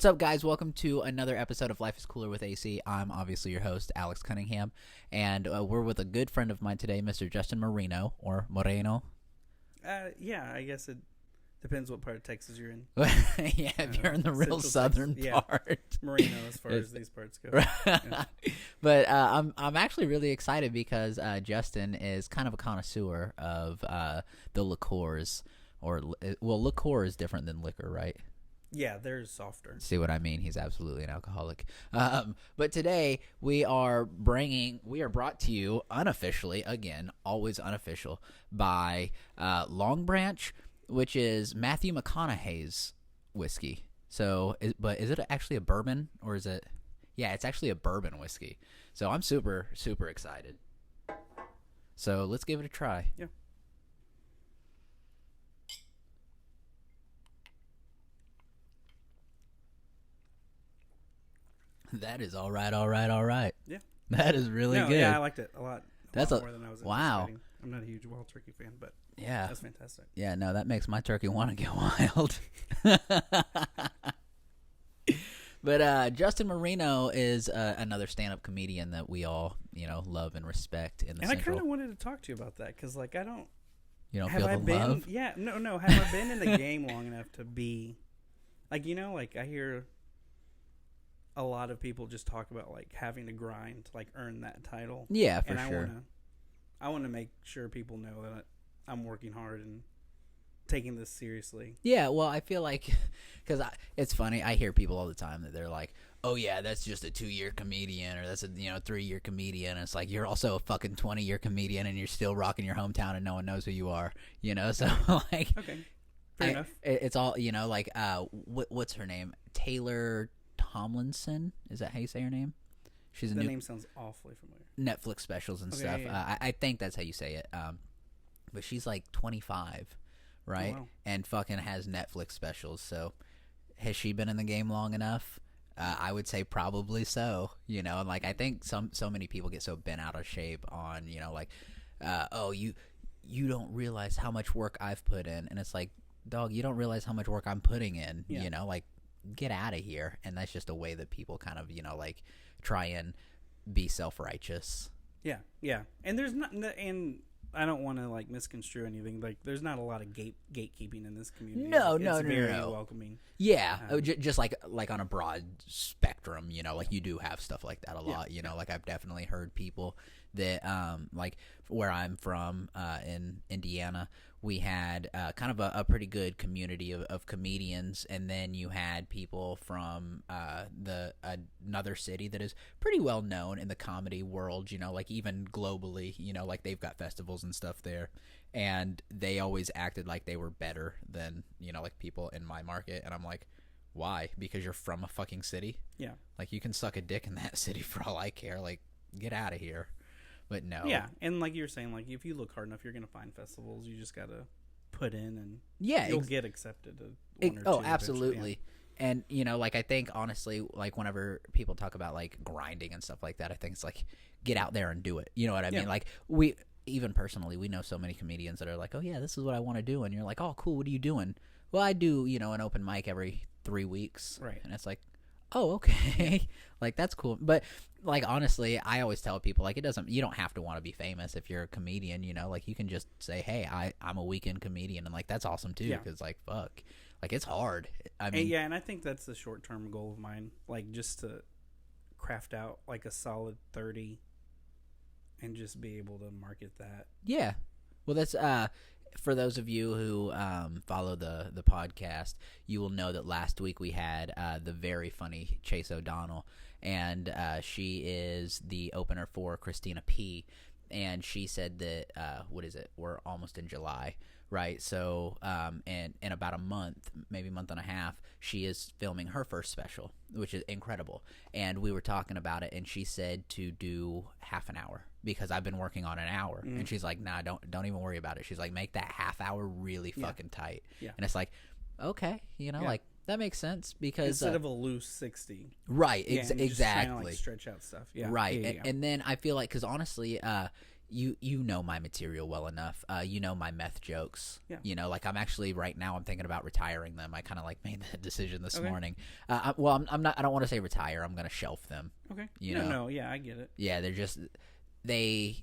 up, guys? Welcome to another episode of Life is Cooler with AC. I'm obviously your host, Alex Cunningham, and we're with a good friend of mine today, Mr. Justin Moreno, or Moreno. Yeah, I guess it depends what part of Texas you're in. Yeah, if you're in the real southern part. Moreno, as far as these parts go. Yeah. But I'm actually really excited because Justin is kind of a connoisseur of the liqueurs, liqueur is different than liquor, right? Yeah, they're softer. See what I mean? He's absolutely an alcoholic. But today we are brought to you unofficially, again, always unofficial, by Long Branch, which is Matthew McConaughey's whiskey. So, but is it actually a bourbon or is it? Yeah, it's actually a bourbon whiskey. So I'm super, super excited. So let's give it a try. Yeah. That is all right. Yeah. That is really good. Yeah, I liked it a lot. That's more than I was wow. anticipating. I'm not a huge wild turkey fan, but yeah, that's fantastic. Yeah, no, that makes my turkey want to get wild. But Justin Moreno is another stand-up comedian that we all, love and respect in the And Central. I kind of wanted to talk to you about that because, I don't. You don't feel the love? Yeah, no. Have I been in the game long enough to be, I hear a lot of people just talk about having to grind to earn that title. Yeah, for and sure. I want to make sure people know that I'm working hard and taking this seriously. Yeah, well, I feel like, because it's funny, I hear people all the time that they're like, oh yeah, that's just a 2-year comedian, or that's a 3-year comedian. And it's like, you're also a fucking 20-year comedian and you're still rocking your hometown and no one knows who you are, so Okay, fair enough. It's all, what's her name? Taylor Tomlinson? Is that how you say her name? She's the name sounds awfully familiar. Netflix specials and stuff. Yeah. I think that's how you say it. But she's 25, right? Oh, wow. And fucking has Netflix specials. So has she been in the game long enough? I would say probably so. And I think so many people get so bent out of shape on oh, you don't realize how much work I've put in, and it's like, dog, you don't realize how much work I'm putting in. Yeah. Get out of here. And that's just a way that people kind of try and be self-righteous. Yeah. And there's not, and I don't want to misconstrue anything. There's not a lot of gatekeeping in this community. No, it's very welcoming. Yeah, just like on a broad spectrum, you do have stuff like that a lot. I've definitely heard people that where I'm from in Indiana, we had kind of a pretty good community of comedians, and then you had people from another city that is pretty well known in the comedy world, even globally, they've got festivals and stuff there, and they always acted like they were better than, people in my market, and I'm like, why? Because you're from a fucking city? Yeah. You can suck a dick in that city for all I care. Get out of here. But no. Yeah, and like you were saying, if you look hard enough, you're going to find festivals. You just got to put in, and you'll get accepted to one or two. Oh, absolutely. Yeah. And, I think, honestly, whenever people talk about, grinding and stuff like that, I think it's get out there and do it. You know what I mean? We, even personally, we know so many comedians that are like, oh, yeah, this is what I want to do. And you're like, oh, cool, what are you doing? Well, I do, an open mic every 3 weeks. Right. And it's like, oh, okay. That's cool. But honestly, I always tell people you don't have to want to be famous if you're a comedian, you can just say, hey, I'm a weekend comedian, and that's awesome too. Yeah. Because fuck, it's hard. I mean, and I think that's the short-term goal of mine, just to craft out a solid 30 and just be able to market that. Yeah. Well, that's for those of you who follow the podcast, you will know that last week we had the very funny Chase O'Donnell, and she is the opener for Christina P. And she said that we're almost in July, right? So and in about a month, maybe a month and a half, she is filming her first special, which is incredible. And we were talking about it, and she said to do half an hour, because I've been working on an hour. And she's like, nah, don't even worry about it. She's like, make that half hour really fucking tight. Yeah. And it's like, okay, that makes sense, because instead of a loose 60. Right, exactly. exactly. Just trying to stretch out stuff. Yeah. Right. Yeah. And then I feel because honestly, you know my material well enough. You know my meth jokes. Yeah. You know, like I'm actually right now I'm thinking about retiring them. I kind of like made that decision this Okay. morning. I'm not. I don't want to say retire. I'm gonna shelf them. Okay. You know. No. Yeah, I get it. Yeah, they're just they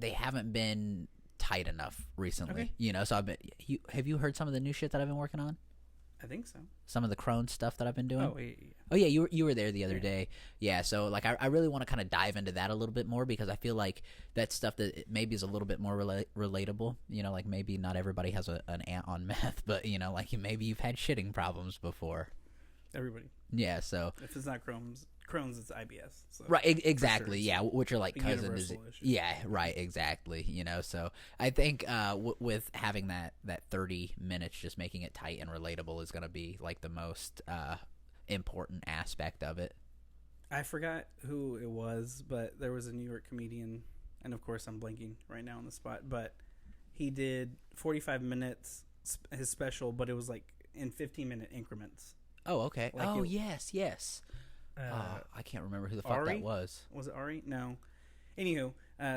haven't been tight enough recently. Okay. You know, so I've been. Have you heard some of the new shit that I've been working on? I think so. Some of the Crone stuff that I've been doing. Oh, yeah. Oh yeah, you were there the other day. Yeah, so like I really want to kind of dive into that a little bit more because I feel like that's stuff that maybe is a little bit more relatable. You know, like maybe not everybody has an aunt on meth, but you know, like maybe you've had shitting problems before. Everybody. Yeah, so if it's not Crohn's, it's IBS. So right, exactly. Sure. Yeah, which are like cousins. Yeah, right, exactly. You know, so I think with having that 30 minutes, just making it tight and relatable is going to be like the most important aspect of it. I forgot who it was, but there was a New York comedian, and of course I'm blanking right now on the spot, but he did 45 minutes his special, but it was like in 15-minute increments. Oh, okay. Like yes. I can't remember who the fuck Ari? that was. Was it Ari? No. Anywho,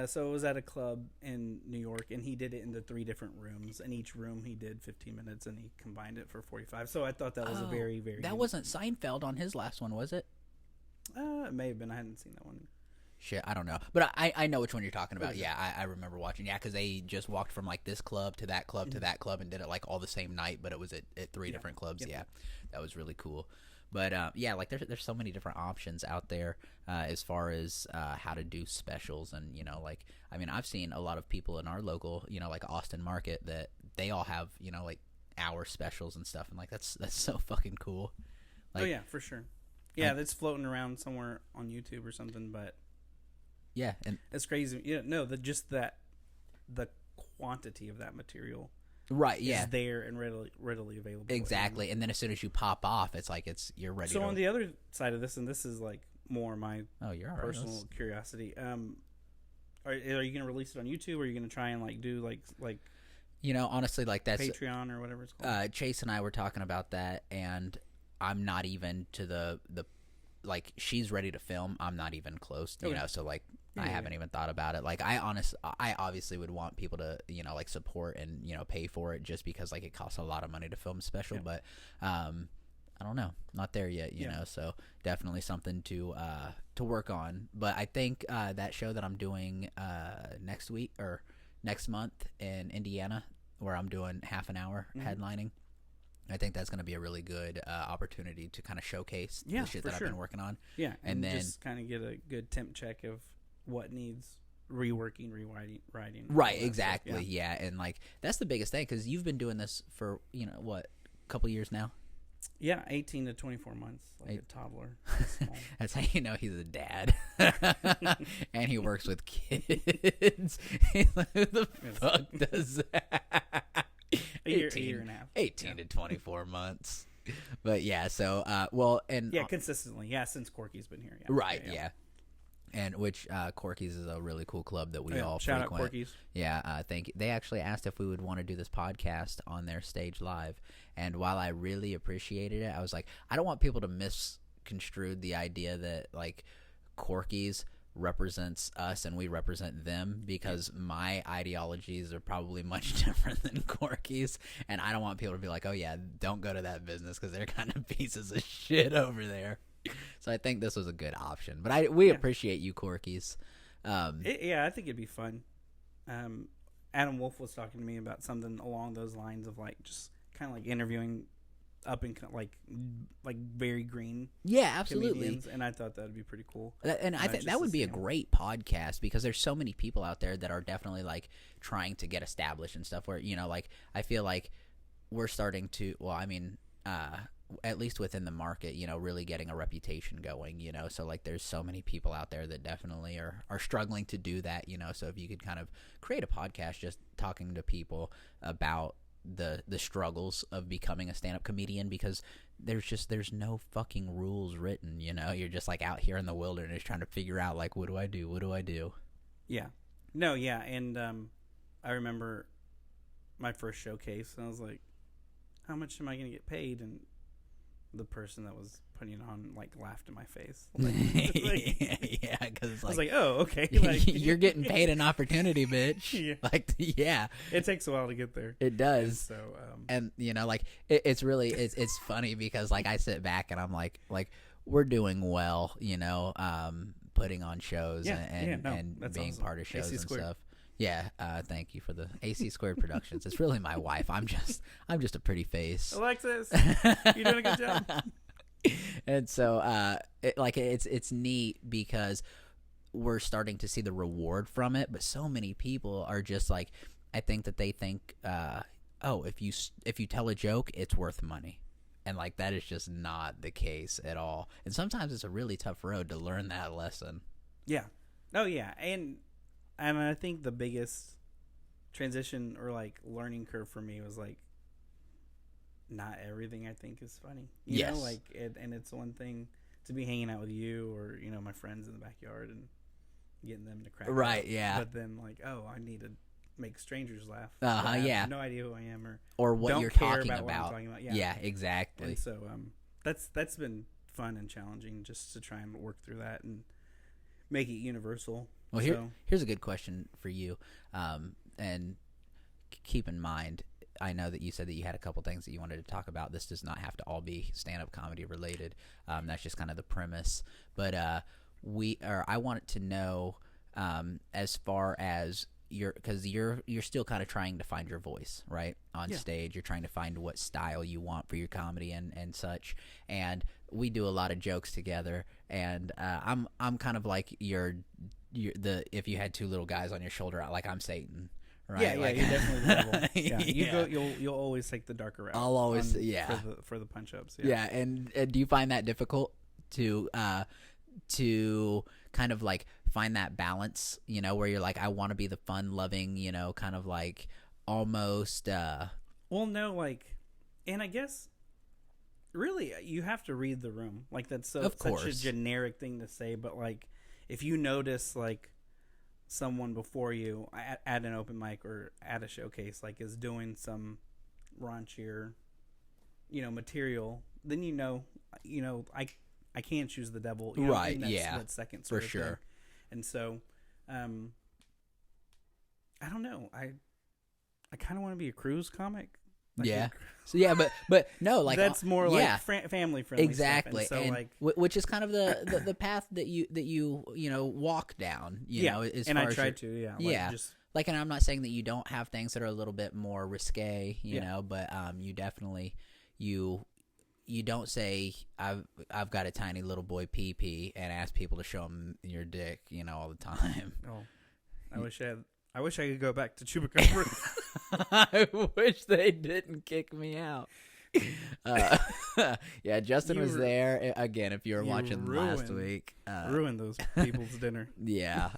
so it was at a club in New York, and he did it into 3 different rooms. And each room he did 15 minutes, and he combined it for 45. So I thought that was a very, very... That wasn't Seinfeld on his last one, was it? It may have been. I hadn't seen that one. Shit, I don't know. But I know which one you're talking about. Yeah, I remember watching. Yeah, because they just walked from like this club to that club to that club and did it like all the same night, but it was at 3 different clubs. Yep. Yeah, that was really cool. But yeah, like there's so many different options out there as far as how to do specials, and you know, like I mean, I've seen a lot of people in our local, you know, like Austin Market, that they all have, you know, like hour specials and stuff, and like that's so fucking cool. Like, oh yeah, for sure. Yeah, that's floating around somewhere on YouTube or something, but yeah, and it's crazy. Yeah, no, the quantity of that material. Right, yeah, is there and readily available. Exactly, and then as soon as you pop off, it's like you're ready. So on the other side of this, and this is like more my personal curiosity. Are you going to release it on YouTube, or are you going to try and like do like you know, honestly, like that's Patreon or whatever it's called? Chase and I were talking about that, and I'm not even to the like she's ready to film. I'm not even close, you know. So like I haven't even thought about it. Like I obviously would want people to, you know, like support and, you know, pay for it just because like it costs a lot of money to film a special. But I don't know, not there yet, you know. So definitely something to work on. But I think that show that I'm doing next week or next month in Indiana, where I'm doing half an hour headlining, I think that's going to be a really good opportunity to kind of showcase the shit that I've been working on. Yeah, and then just kind of get a good temp check of what needs reworking, rewriting. Right, exactly. Yeah, and like that's the biggest thing because you've been doing this for, you know, what, a couple years now. Yeah, 18 to 24 months, like a toddler. That's how you know he's a dad. And he works with kids. Who the fuck does that? A year and a half. 18 to 24 months. But yeah, so well, and yeah, consistently, since Corky's been here. Right, yeah. And which Corky's is a really cool club that we all shout frequent. Out Corky's. Yeah, thank you. They actually asked if we would want to do this podcast on their stage live, and while I really appreciated it, I was like, I don't want people to misconstrue the idea that like Corky's represents us and we represent them, because my ideologies are probably much different than Corky's, and I don't want people to be like, oh yeah, don't go to that business because they're kind of pieces of shit over there. So I think this was a good option, but we appreciate you, Corky's. I think it'd be fun. Adam Wolf was talking to me about something along those lines of like just kind of like interviewing up and like very green, absolutely, and I thought that'd be pretty cool. And I think that would be a great podcast because there's so many people out there that are definitely like trying to get established and stuff. Where, you know, like I feel like we're starting to. Well, I mean, at least within the market, you know, really getting a reputation going, you know, so like there's so many people out there that definitely are struggling to do that, you know. So if you could kind of create a podcast just talking to people about the struggles of becoming a stand-up comedian, because there's no fucking rules written, you know. You're just like out here in the wilderness trying to figure out like, what do I do? And I remember my first showcase and I was like, how much am I gonna get paid? And the person that was putting it on like laughed in my face. Yeah, because I was like, oh, okay. You're getting paid an opportunity, bitch. Yeah. Like, yeah, it takes a while to get there. it does. And so, and like it's really it's funny because like I sit back and I'm like we're doing well, putting on shows and being awesome. part of shows AC and squared. stuff. Yeah, thank you for the AC Squared Productions. It's really my wife. I'm just a pretty face. Alexis, you're doing a good job. And so it's neat because we're starting to see the reward from it, but so many people are just like, I think that they think if you tell a joke, it's worth money. And like that is just not the case at all. And sometimes it's a really tough road to learn that lesson. Yeah. Oh yeah. And I think the biggest transition or like learning curve for me was like, not everything I think is funny. You know, like and it's one thing to be hanging out with you or, my friends in the backyard and getting them to crack right, up. Yeah. But then like, oh, I need to make strangers laugh. Yeah. I have no idea who I am or what don't you're care talking about. What I'm about. talking about. Yeah, exactly. And so that's been fun and challenging just to try and work through that and make it universal. Well, here's a good question for you, and keep in mind, I know that you said that you had a couple things that you wanted to talk about. This does not have to all be stand-up comedy related. That's just kind of the premise. But I wanted to know, as far as because you're still kind of trying to find your voice, right? On stage, you're trying to find what style you want for your comedy and such. And we do a lot of jokes together, and I'm kind of like if you had two little guys on your shoulder, like I'm Satan. Right? Yeah, like, you're definitely the devil. You'll always take the darker route. I'll always for the punch ups. Yeah, and do you find that difficult to kind of like find that balance, where you're like, I want to be the fun loving, kind of like almost well, no, like, and I guess really you have to read the room. Like that's such a generic thing to say, but like if you notice like someone before you at an open mic or at a showcase like is doing some raunchier material, then I can't choose the devil, right? That second sort for of sure thing. And so I don't know, I kind of want to be a cruise comic. Like but no, like that's more like family friendly. Exactly, stuff. And so and which is kind of the path that you walk down. You know, as and far I as try to, just like, and I'm not saying that you don't have things that are a little bit more risque, you know, but you definitely you don't say I've got a tiny little boy pee and ask people to show them your dick, all the time. Oh, I wish I could go back to Chupacabra. I wish they didn't kick me out. Yeah, Justin was there again. If you were watching last week, ruined those people's dinner. Yeah,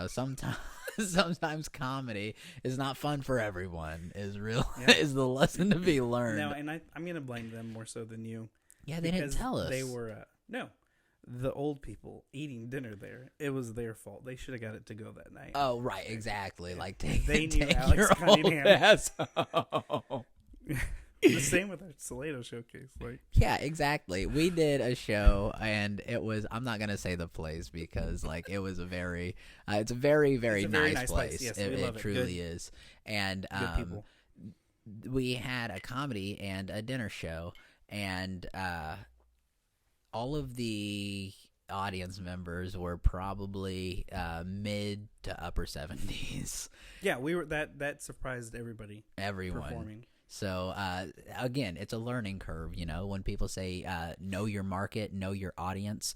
sometimes comedy is not fun for everyone. Is the lesson to be learned. No, and I'm gonna blame them more so than you. Yeah, they didn't tell us. They were the old people eating dinner there. It was their fault. They should have got it to go that night. Oh, right, exactly. Like they knew take Alex your Cunningham. ass home. The same with our Salado showcase. Like, yeah, exactly. We did a show, and it was, I'm not gonna say the place because like it was it's a very very nice place. Yes, it love truly is. And good people. We had a comedy and a dinner show, and all of the audience members were probably mid to upper 70s. Yeah, we were that surprised everyone performing. So again, it's a learning curve. When people say know your market, know your audience,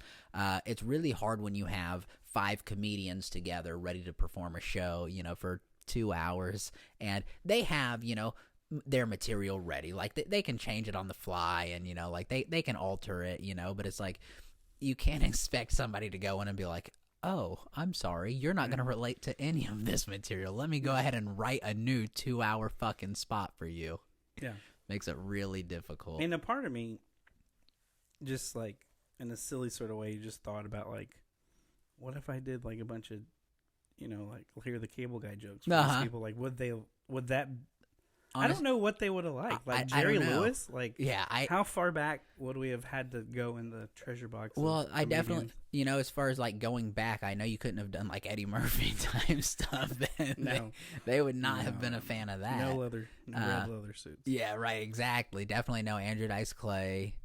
it's really hard when you have 5 comedians together ready to perform a show, for 2 hours, and they have their material ready. Like they can change it on the fly, and like they can alter it, but it's like you can't expect somebody to go in and be like, oh, I'm sorry, you're not going to relate to any of this material. Let me go ahead and write a new 2-hour fucking spot for you. Yeah. Makes it really difficult. And a part of me, just like in a silly sort of way, just thought about like, what if I did like a bunch of, like Hear the Cable Guy jokes for these people? Like, would that I don't know what they would have liked. Like I Jerry don't know. Lewis? Like, Yeah, how far back would we have had to go in the treasure box? Well, I definitely, as far as like going back, I know you couldn't have done like Eddie Murphy type stuff then. No. They would not have been a fan of that. No red leather suits. Yeah, right, exactly. Definitely no Andrew Dice Clay.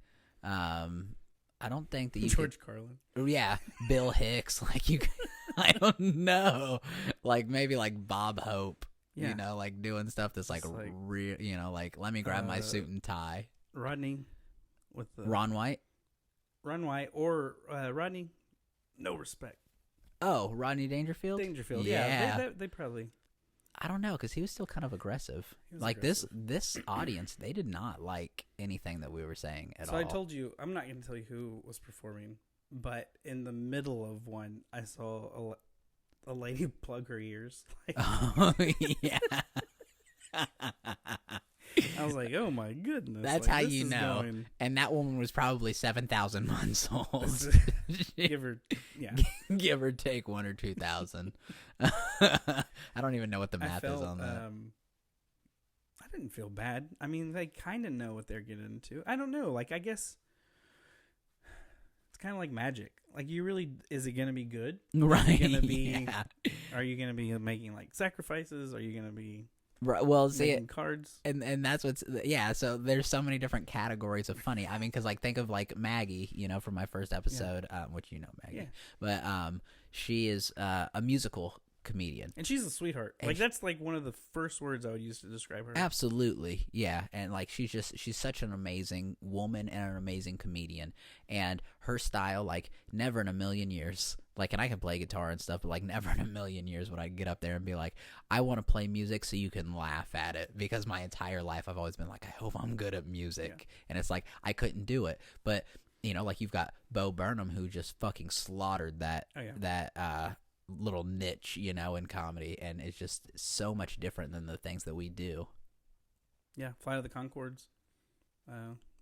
I don't think that you George Carlin. Yeah, Bill Hicks. Like I don't know. Like maybe like Bob Hope. Yeah. Like doing stuff that's like real. Like let me grab my suit and tie. Rodney with the Ron White. Ron White or Rodney. No respect. Oh, Rodney Dangerfield. Dangerfield. Yeah. They probably. I don't know because he was still kind of aggressive. Like aggressive. this audience, they did not like anything that we were saying at all. So I told you, I'm not going to tell you who was performing, but in the middle of one, I saw a lady plug her ears. Oh yeah. I was like, oh my goodness. That's how you know. Going... And that woman was probably 7,000 months old. Give her, yeah. Give or take 1 or 2,000. I don't even know what the math is on that. I didn't feel bad. I mean, they kind of know what they're getting into. I don't know. Like, I guess it's kind of like magic. Like, is it going to be good? Right. Are you going to be making like sacrifices? Are you going to be right, well, see, cards? And that's what's, yeah, so there's so many different categories of funny. I mean, because like think of like Maggie, from my first episode, which Maggie. But she is a musical comedian. And she's a sweetheart. Like, that's like one of the first words I would use to describe her. Absolutely, yeah. And like she's such an amazing woman and an amazing comedian. And her style, like, never in a million years, like, and I can play guitar and stuff, but like never in a million years would I get up there and be like, I want to play music so you can laugh at it. Because my entire life I've always been like, I hope I'm good at music. Yeah. And it's like, I couldn't do it. But, like you've got Bo Burnham who just fucking slaughtered that, little niche, in comedy, and it's just so much different than the things that we do. Yeah, Flight of the Conchords.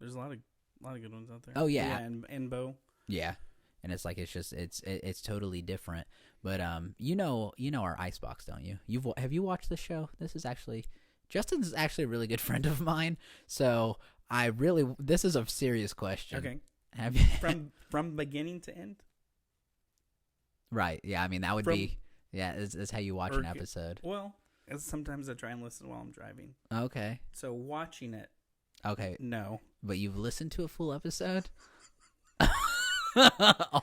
There's a lot of good ones out there. Oh yeah, and Bo. Yeah, and it's like it's totally different. But our Icebox, don't you? Have you watched the show? Justin's is actually a really good friend of mine. So this is a serious question. Okay. Have you from beginning to end? Right. Yeah. I mean, that would be. Yeah. That's how you watch an episode. Well, sometimes I try and listen while I'm driving. Okay. So watching it. Okay. No. But you've listened to a full episode.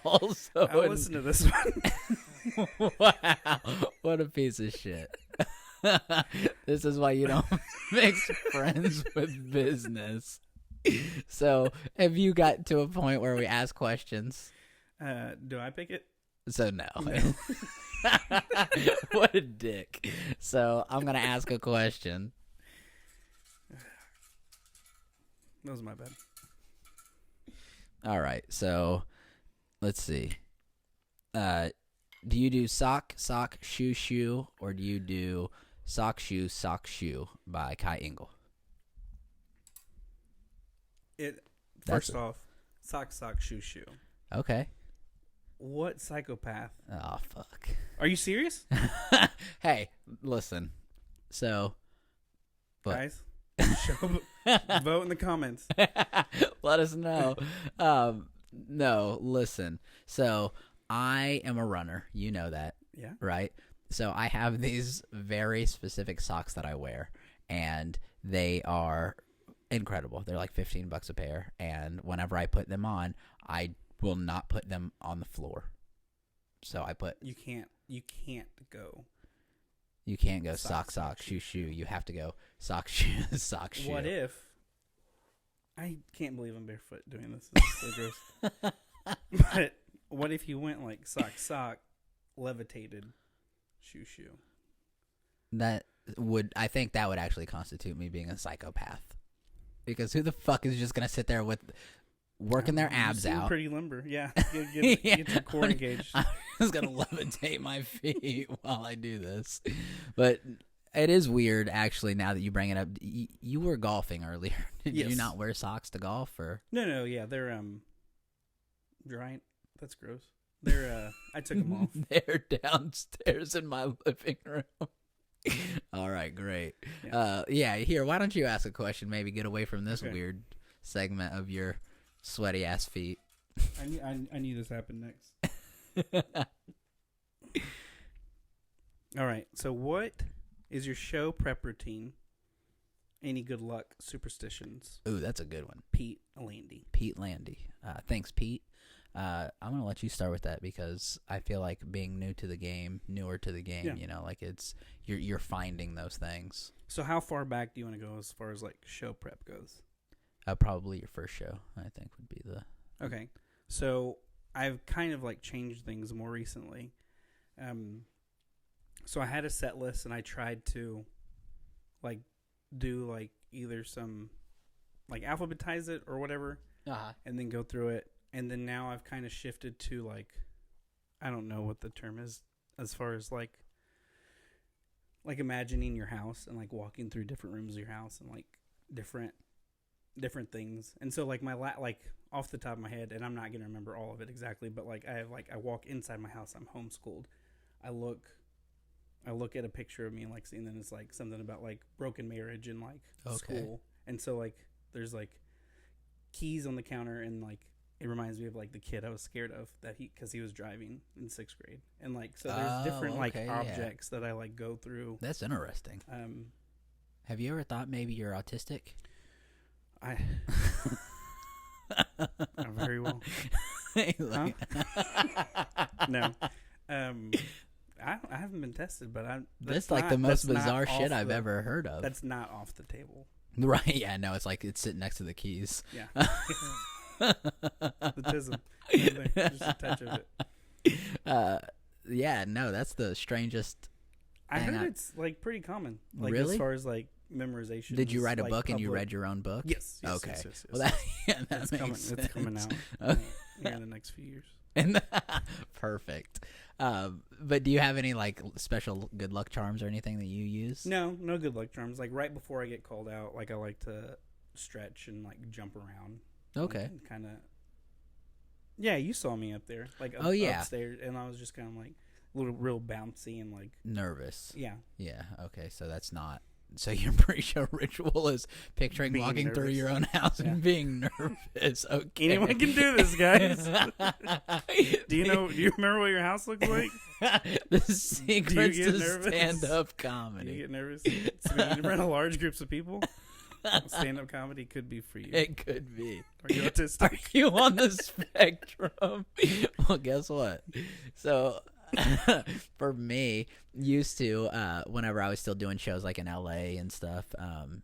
Also, I'll listen to this one. Wow. What a piece of shit. This is why you don't mix friends with business. So, have you got to a point where we ask questions? Do I pick it? So no. What a dick. So I'm going to ask a question. That was my bad. All right. So let's see. Do you do sock, shoe, or do you do sock, shoe by Kai Engel? First off, sock, shoe. Okay. What psychopath? Oh, fuck. Are you serious? Hey, listen. So, guys, vote in the comments. Let us know. No, listen. So, I am a runner. You know that. Yeah. Right? So, I have these very specific socks that I wear, and they are incredible. They're like $15 a pair, and whenever I put them on, I will not put them on the floor. So I put... You can't go... You can't go sock, shoe. You have to go sock, shoe, sock, shoe. What if... I can't believe I'm barefoot doing this. This is so gross. But what if you went like sock, levitated, shoe? I think that would actually constitute me being a psychopath. Because who the fuck is just going to sit there with... working their abs out. Pretty limber, yeah. Get your core engaged. I'm just gonna levitate my feet while I do this. But it is weird, actually. Now that you bring it up, you were golfing earlier. Did you not wear socks to golf, or? No. Yeah, they're dry. That's gross. They're I took them off. They're downstairs in my living room. All right, great. Yeah. Here, why don't you ask a question? Maybe get away from this Okay. weird segment of your sweaty ass feet. I knew this happened next. All right. So, what is your show prep routine? Any good luck superstitions? Ooh, that's a good one. Pete Landy. Pete Landy. Thanks, Pete. I'm gonna let you start with that because I feel like being newer to the game, Yeah. like it's you're finding those things. So, how far back do you want to go as far as like show prep goes? Probably your first show, I think, would be the. Okay. So, I've kind of like changed things more recently. So I had a set list and I tried to like do like either some like alphabetize it or whatever and then go through it. And then now I've kind of shifted to like, I don't know what the term is as far as like imagining your house and like walking through different rooms of your house and like different things. And so like like off the top of my head, and I'm not going to remember all of it exactly, but like I walk inside my house. I'm homeschooled. I look at a picture of me and like, and then it's like something about like broken marriage and like school. And so like there's like keys on the counter and like it reminds me of like the kid I was scared of because he was driving in 6th grade. And like so there's different like objects that I like go through. That's interesting. Have you ever thought maybe you're autistic? I very well. Huh? No. I haven't been tested, but that's like the most bizarre shit I've ever heard of. That's not off the table. Right, yeah, no, it's like it's sitting next to the keys. Yeah. Autism. Just a touch of it. Yeah, no, that's the strangest. I heard it's like pretty common. Like really? As far as like memorization. Did you write a book and you read your own book? Yes. Okay. Yes. Well, that makes sense. It's coming out here in the next few years. Perfect. But do you have any like special good luck charms or anything that you use? No good luck charms. Like right before I get called out, like I like to stretch and like jump around. Okay. Kind of. Yeah, you saw me up there, like upstairs, and I was just kind of like real bouncy and like nervous. Yeah. Yeah. Okay. So that's not. So your pre-show ritual is picturing being walking nervous through your own house and being nervous. Okay. Anyone can do this, guys. Do you remember what your house looks like? The secrets to nervous? stand-up Do comedy. you get nervous? Speaking in front of large groups of people? Stand-up comedy could be for you. It could be. Are you autistic? Are you on the spectrum? Well, guess what? So, for me, used to whenever I was still doing shows like in LA and stuff,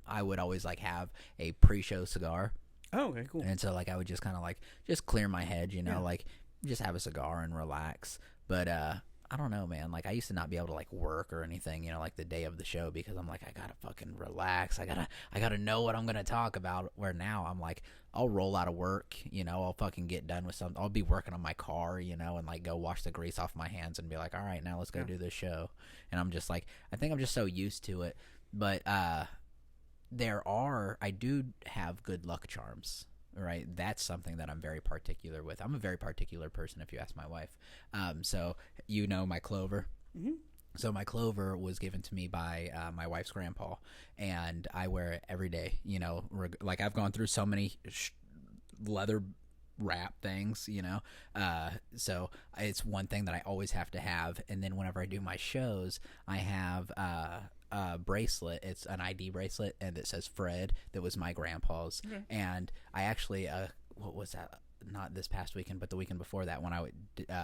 I would always like have a pre-show cigar. Oh, okay, cool. And so like I would just kind of like just clear my head, like just have a cigar and relax. But I don't know, man. Like I used to not be able to like work or anything, like the day of the show because I'm like I gotta fucking relax. I gotta know what I'm gonna talk about. Where now I'm like I'll roll out of work, I'll fucking get done with something. I'll be working on my car, and like go wash the grease off my hands and be like, all right, now let's go do this show. And I'm just like, I think I'm just so used to it. But I do have good luck charms. Right, that's something that I'm very particular with. I'm a very particular person, if you ask my wife. So my clover. Mm-hmm. So my clover was given to me by my wife's grandpa, and I wear it every day. Like I've gone through so many leather wrap things. So it's one thing that I always have to have. And then whenever I do my shows, I have bracelet. It's an ID bracelet, and it says Fred. That was my grandpa's. Okay. And I actually what was that? Not this past weekend, but the weekend before that, when I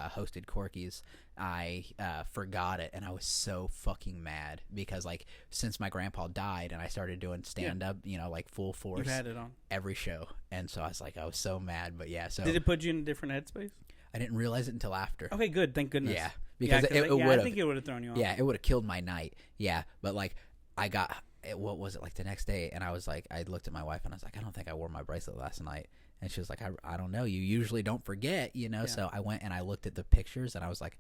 hosted Corky's, I forgot it, and I was so fucking mad because like since my grandpa died and I started doing stand up, like full force, you've had it on every show, and so I was so mad. But yeah, so did it put you in a different headspace? I didn't realize it until after. Okay, good. Thank goodness. Yeah, because it would have. I think it would have thrown you off. Yeah, it would have killed my night. Yeah, but like I got what was it like the next day, and I was like, I looked at my wife and I was like, I don't think I wore my bracelet last night. And she was like, I don't know. You usually don't forget, Yeah. So I went and I looked at the pictures and I was like,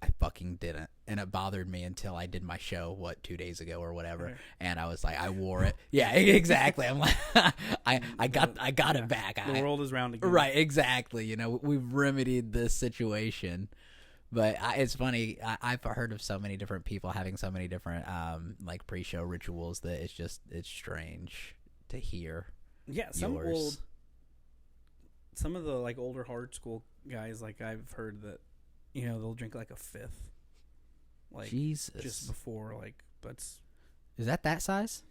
I fucking didn't. And it bothered me until I did my show, 2 days ago or whatever. Right. And I was like, I wore it. Yeah, exactly. I'm like, I got it back. The world is round again. Right, exactly. We've remedied this situation. But it's funny. I've heard of so many different people having so many different like pre-show rituals that it's strange to hear. Yeah, some of the like older hard school guys, like I've heard that, they'll drink like a fifth, like Jesus, just before is that size?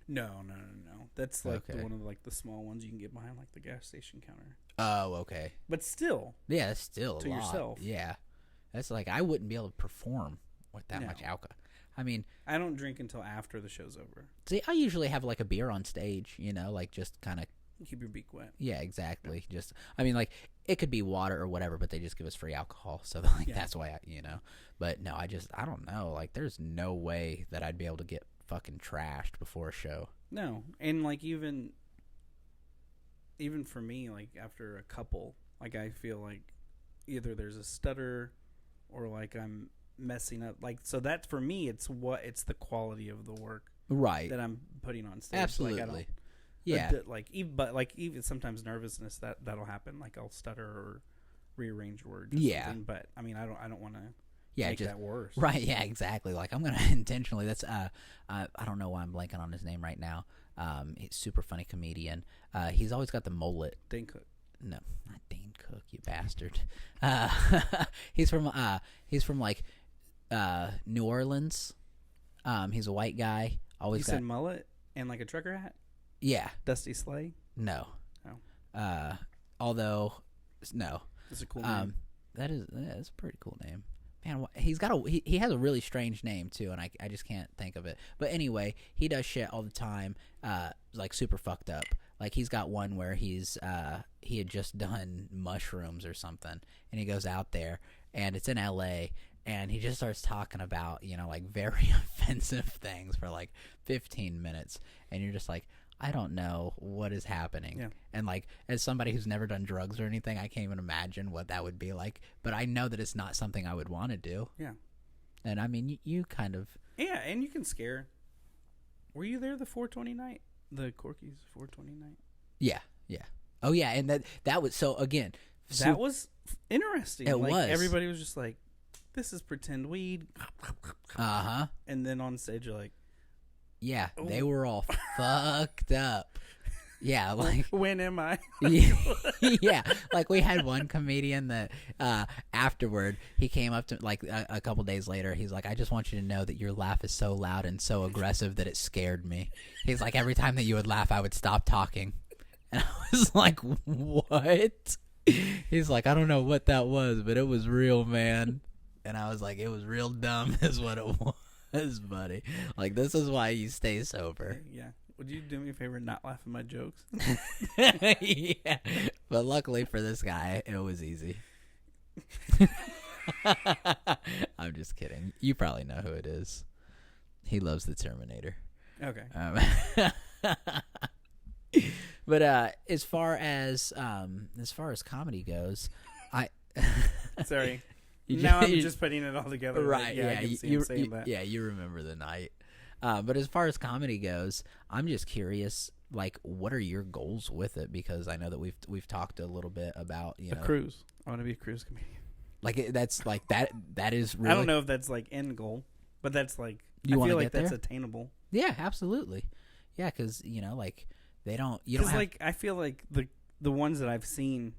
No. That's like one of the small ones you can get behind like the gas station counter. Oh, okay. But still, yeah, that's still to a lot. yourself. Yeah, that's like I wouldn't be able to perform with that much alcohol. I mean, I don't drink until after the show's over. See, I usually have like a beer on stage, like just kind of keep your beak wet. Yeah, exactly. Yeah. Just, I mean, like it could be water or whatever, but they just give us free alcohol, so like that's why But no, I don't know. Like, there's no way that I'd be able to get fucking trashed before a show. No, and like even for me, like after a couple, like I feel like either there's a stutter or like I'm messing up. Like, so that for me, it's the quality of the work, right, that I'm putting on stage. Absolutely. Like, I don't, yeah. Even sometimes nervousness that'll happen. Like I'll stutter or rearrange words. Or something. But I mean, I don't want to. Make that worse. Right, yeah, exactly. Like, I'm going to intentionally, that's, I don't know why I'm blanking on his name right now. He's a super funny comedian. He's always got the mullet. Dane Cook. No, not Dane Cook, you bastard. He's from like, New Orleans. He's a white guy. Always said mullet and like a trucker hat? Yeah. Dusty Slay? No. Oh. Although, no. That's a cool name. That's a pretty cool name. Man, he has a really strange name too, and I just can't think of it. But anyway, he does shit all the time, like super fucked up. Like he's got one where he had just done mushrooms or something, and he goes out there, and it's in L.A., and he just starts talking about like very offensive things for like 15 minutes, and you're just like, I don't know what is happening. Yeah. And like, as somebody who's never done drugs or anything, I can't even imagine what that would be like. But I know that it's not something I would want to do. Yeah. And I mean, you kind of. Yeah, and you can scare. Were you there the 420 night? The Corky's 420 night? Yeah. Oh, yeah. And that was, so again. That was interesting. It was. Everybody was just like, this is pretend weed. Uh-huh. And then on stage, you're like. Yeah, they were all fucked up. Yeah, like when am I? Yeah, like we had one comedian that afterward he came up to like a couple days later. He's like, "I just want you to know that your laugh is so loud and so aggressive that it scared me." He's like, "Every time that you would laugh, I would stop talking," and I was like, "What?" He's like, "I don't know what that was, but it was real, man." And I was like, "It was real dumb, is what it was." Buddy, like this is why you stay sober. Yeah. Would you do me a favor and not laugh at my jokes? Yeah, but luckily for this guy, it was easy. I'm just kidding. You probably know who it is. He loves the Terminator. Okay. But as far as comedy goes, Sorry. Now I'm just putting it all together. Right, yeah. I can see him saying that. Yeah, you remember the night. But as far as comedy goes, I'm just curious, like, what are your goals with it? Because I know that we've talked a little bit about, a cruise. I want to be a cruise comedian. Like, that's like, that is really... I don't know if that's, like, end goal, but that's, like, I feel like that's attainable. Yeah, absolutely. Yeah, because, like, they don't... like, I feel like the ones that I've seen,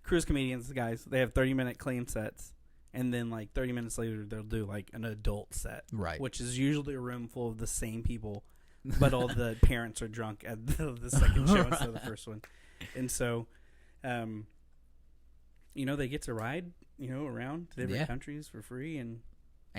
cruise comedians, guys, they have 30-minute clean sets. And then, like, 30 minutes later, they'll do, like, an adult set. Right. Which is usually a room full of the same people, but all the parents are drunk at the second show instead of the first one. And so, they get to ride, around to different countries for free. And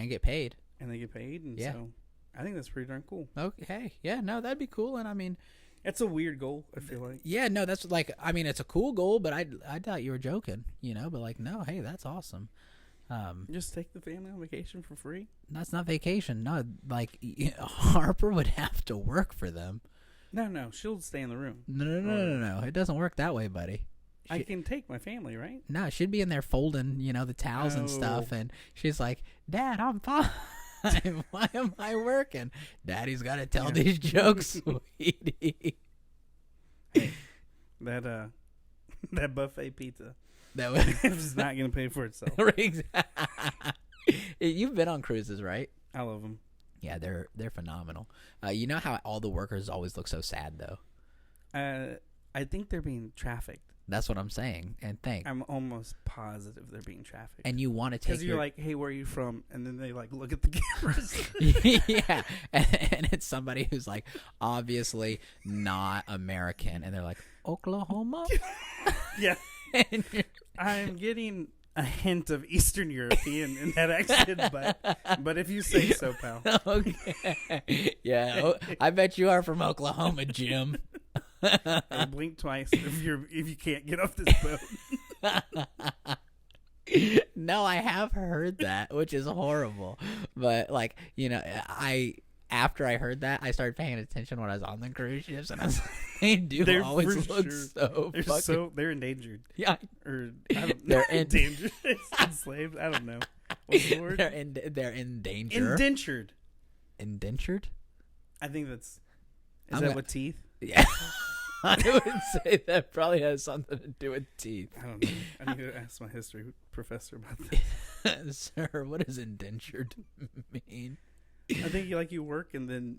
get paid. And they get paid. And so, I think that's pretty darn cool. Okay. Yeah, no, that'd be cool. And, I mean... It's a weird goal, I feel like. Yeah, no, that's, like... I mean, it's a cool goal, but I thought you were joking, But, like, no, hey, that's awesome. Just take the family on vacation for free. That's not vacation. No, like Harper would have to work for them. No, she'll stay in the room. No. It doesn't work that way, buddy. I can take my family, right? No, she'd be in there folding, the towels and stuff, and she's like, "Dad, I'm fine. Why am I working? Daddy's got to tell these jokes, sweetie." That that buffet pizza. That was It's not going to pay for itself. You've been on cruises, right? I love them. Yeah, they're phenomenal. You know how all the workers always look so sad, though? I think they're being trafficked. That's what I'm saying. And I'm almost positive they're being trafficked. And you want to take because you're like, hey, where are you from? And then they like look at the cameras. yeah, and it's somebody who's like obviously not American, and they're like, Oklahoma. Yeah, I'm getting a hint of Eastern European in that accent, but if you say so, pal. Okay. Yeah, I bet you are from Oklahoma, Jim. Hey, blink twice if you can't get off this boat. No, I have heard that, which is horrible. But like, after I heard that, I started paying attention when I was on the cruise ships, and I was like, they always look so fucking. They're endangered. Yeah, or I don't, they're endangered, enslaved. I don't know. What's the word? They're in danger. Indentured. Indentured. I think that's. Is that with teeth? Yeah. I would say that probably has something to do with teeth. I don't know. I need to ask my history professor about that. Sir, what does indentured mean? I think you work and then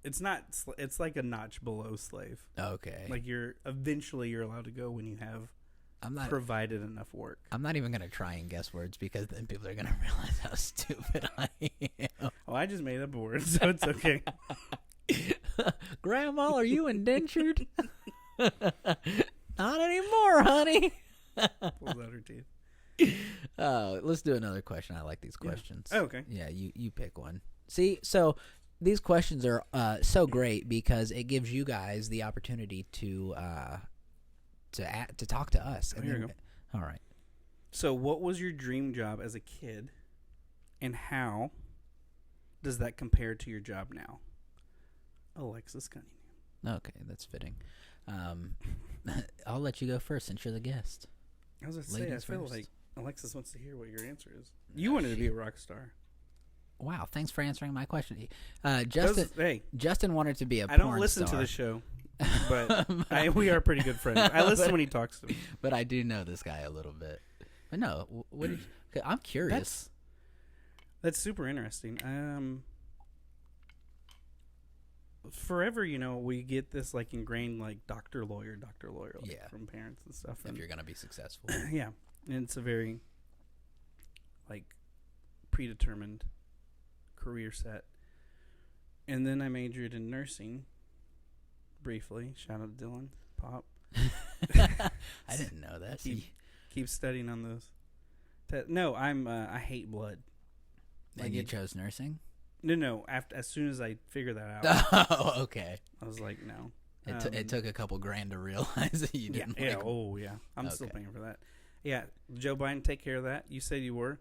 it's like a notch below slave. Okay. Like you're allowed to go when you have provided enough work. I'm not even going to try and guess words because then people are going to realize how stupid I am. Oh, I just made up a word, so it's okay. Grandma, are you indentured? Not anymore, honey. Pulls out her teeth. Let's do another question. I like these questions. Yeah. Oh, okay. Yeah, you pick one. See, so these questions are so great because it gives you guys the opportunity to talk to us. Oh, here we go. All right. So, what was your dream job as a kid, and how does that compare to your job now? Alexis Cunningham. Okay, that's fitting. I'll let you go first since you're the guest. I was going to say, I feel like Alexis wants to hear what your answer is. You wanted to be a rock star. Wow, thanks for answering my question. Justin wanted to be a porn star. I don't listen to the show, but we are pretty good friends. I listen when he talks to me. But I do know this guy a little bit. But no, what did you, I'm curious. That's super interesting. Forever, we get this like ingrained like doctor lawyer from parents and stuff. If you're gonna be successful, yeah, and it's a very like predetermined career set. And then I majored in nursing briefly. Shout out to Dylan Pop. I didn't know that. Keep studying on those. No, I hate blood. And you chose nursing? No. As soon as I figured that out. Oh, okay. I was like, no. It took a couple grand to realize that you didn't. Yeah. Oh, yeah. I'm still paying for that. Yeah. Joe Biden, take care of that. You said you were.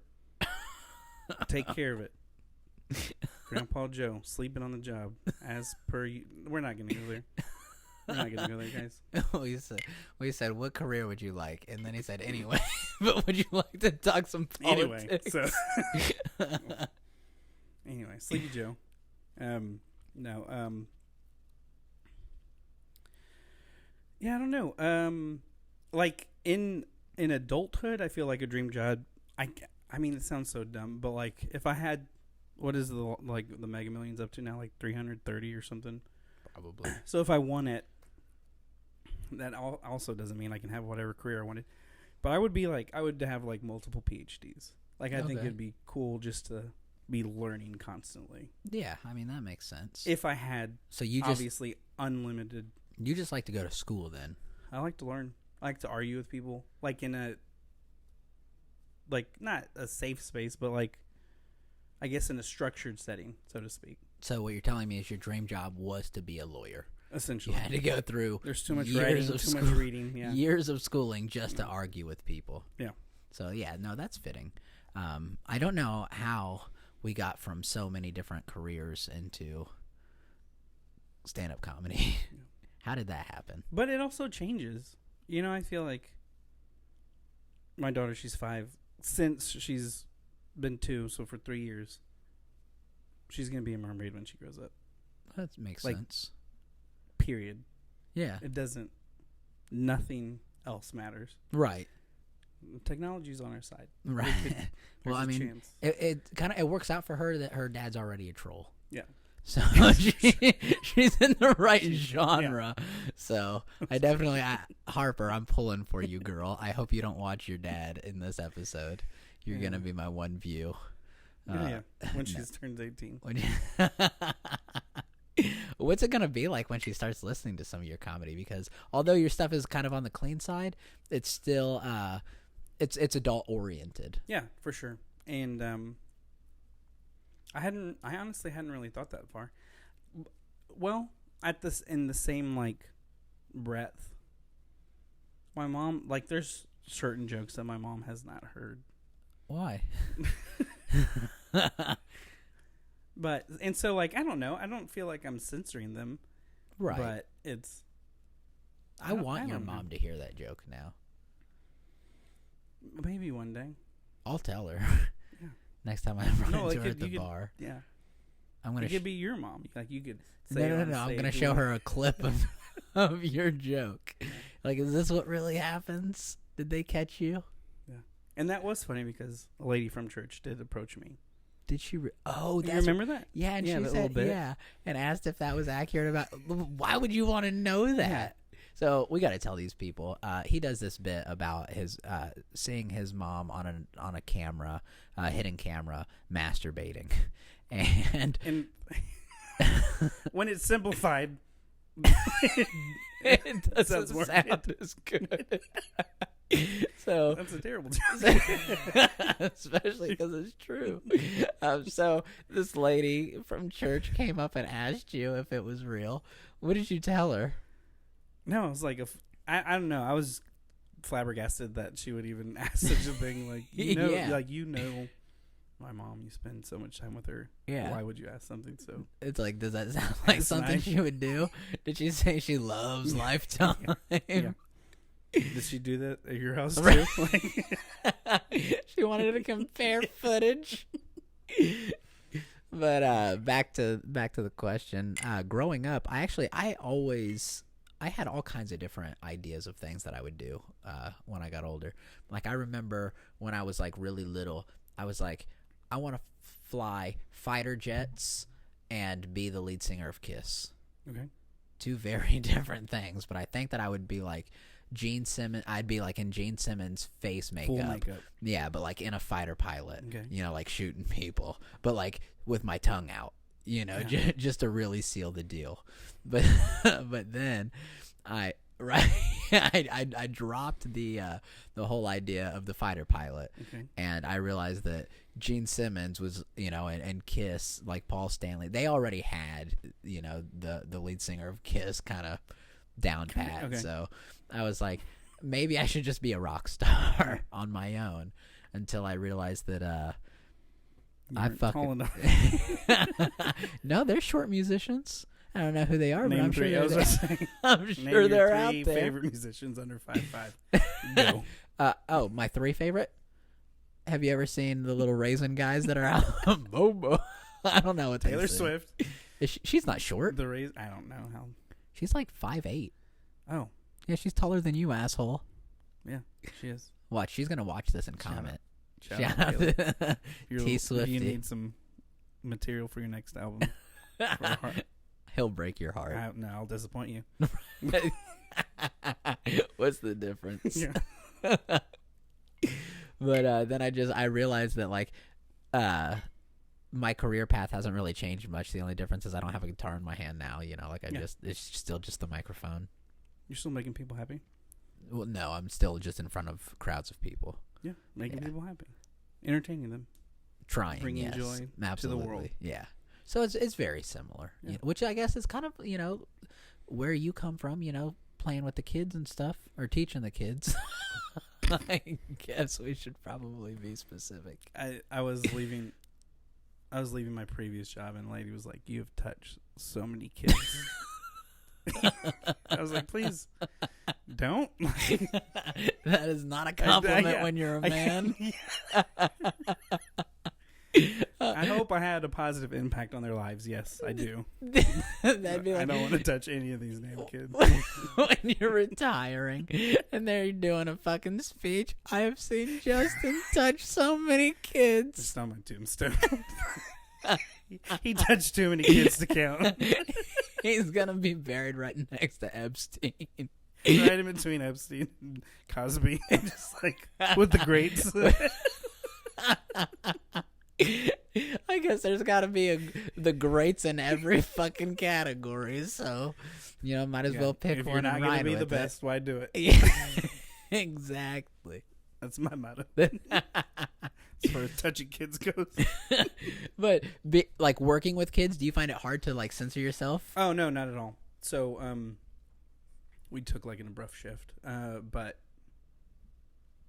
Take care of it. Grandpa Joe sleeping on the job as per you. We're not going to go there. We're not going to go there, guys. We said, what career would you like? And then he said, anyway. But would you like to talk some politics? Anyway, Sleepy Joe. No. Yeah, I don't know. Like in adulthood, I feel like a dream job. I mean, it sounds so dumb, but like if I had, what is the Mega Millions up to now? Like 330 or something. Probably. So if I won it, that also doesn't mean I can have whatever career I wanted. But I would have like multiple PhDs. Like I think it'd be cool just to be learning constantly. Yeah, I mean that makes sense. If I had, obviously unlimited. You just like to go to school then? I like to learn. I like to argue with people, like in a, like not a safe space, but like, I guess in a structured setting, so to speak. So what you're telling me is your dream job was to be a lawyer. Essentially, you had to go through. There's too much writing, too much reading. Yeah. Years of schooling just to argue with people. Yeah. So yeah, no, that's fitting. I don't know how we got from so many different careers into stand-up comedy. Yeah. How did that happen? But it also changes. I feel like my daughter, she's 5. Since she's been 2, so for 3 years, she's going to be a mermaid when she grows up. That makes sense. Period. Yeah. It doesn't, nothing else matters. Right. Technology's on our side. Right. Well, I mean, it works out for her that her dad's already a troll. Yeah. So she's in the right genre. Yeah. So I definitely, Harper, I'm pulling for you, girl. I hope you don't watch your dad in this episode. You're going to be my one view. Yeah. When she turns 18. What's it going to be like when she starts listening to some of your comedy? Because although your stuff is kind of on the clean side, it's still, it's adult oriented. Yeah, for sure. And, I honestly hadn't really thought that far. Well, in the same like breath, my mom, like, there's certain jokes that my mom has not heard. Why? And so like, I don't know. I don't feel like I'm censoring them. Right. But it's. I want your mom to hear that joke now. Maybe one day. I'll tell her. Next time I run into her at the bar. Yeah. I'm gonna. It could be your mom. Like, you could. Say no. I'm gonna show her a clip of your joke. Like, is this what really happens? Did they catch you? Yeah. And that was funny because a lady from church did approach me. Did she? You remember that? Yeah, and she said, and asked if that was accurate about. Why would you want to know that? Yeah. So we got to tell these people. He does this bit about his seeing his mom on a camera, hidden camera, masturbating, and when it's simplified, it doesn't sound as good. So that's a terrible joke. Especially because it's true. So this lady from church came up and asked you if it was real. What did you tell her? No, it was like I don't know. I was flabbergasted that she would even ask such a thing. Like, my mom. You spend so much time with her. Yeah. Why would you ask something so? It's like, does that sound like something she would do? Did she say she loves Lifetime? Yeah. Did she do that at your house too? She wanted to compare footage. But back to the question. Growing up, I had all kinds of different ideas of things that I would do when I got older. Like, I remember when I was like really little, I was like, I want to fly fighter jets and be the lead singer of Kiss. Okay. Two very different things, but I think that I would be like Gene Simmons. I'd be like in Gene Simmons' face makeup. Full makeup. Yeah, but like in a fighter pilot. Okay. You know, like shooting people, but like with my tongue out. You know, just to really seal the deal. But then I dropped the whole idea of the fighter pilot, and I realized that Gene Simmons was, you know, and Kiss, like Paul Stanley, they already had, you know, the lead singer of Kiss kind of down pat. Okay. So I was like, maybe I should just be a rock star on my own, until I realized that I fucking no, they're short musicians. I don't know who they are, but I'm sure they're out there. Favorite musicians under 5'5". Go. My three favorite. Have you ever seen the little raisin guys that are out? Bobo. I don't know what Taylor Swift. She's not short. The raisin. I don't know how. She's like 5'8". Oh. Yeah, she's taller than you, asshole. Yeah, she is. Watch, she's gonna watch this and comment. Shout out to T Swifty. You need some material for your next album. He'll break your heart. No, I'll disappoint you. What's the difference? Yeah. But then I realized that like my career path hasn't really changed much. The only difference is I don't have a guitar in my hand now. You know, like it's still just the microphone. You're still making people happy? Well, no, I'm still just in front of crowds of people. Yeah, making people happy, entertaining them, trying, bringing joy to the world. Yeah. So it's very similar, you know, which I guess is kind of, you know, where you come from, you know, playing with the kids and stuff, or teaching the kids. I guess we should probably be specific. I was leaving my previous job, and a lady was like, "You have touched so many kids." I was like, "Please don't." That is not a compliment when you're a man. I hope I had a positive impact on their lives, yes, I do. That'd be like, I don't want to touch any of these damn kids. when you're retiring and they're doing a fucking speech. I have seen Justin touch so many kids. It's on my tombstone. He touched too many kids to count. He's gonna be buried right next to Epstein. Right in between Epstein and Cosby. Just like with the greats. I guess there's got to be the greats in every fucking category, so might as well pick if one. You're not and gonna ride be with the best. Why do it? Yeah, exactly. That's my motto. As far as touching kids goes. But like working with kids, do you find it hard to like censor yourself? Oh no, not at all. So we took like an abrupt shift, but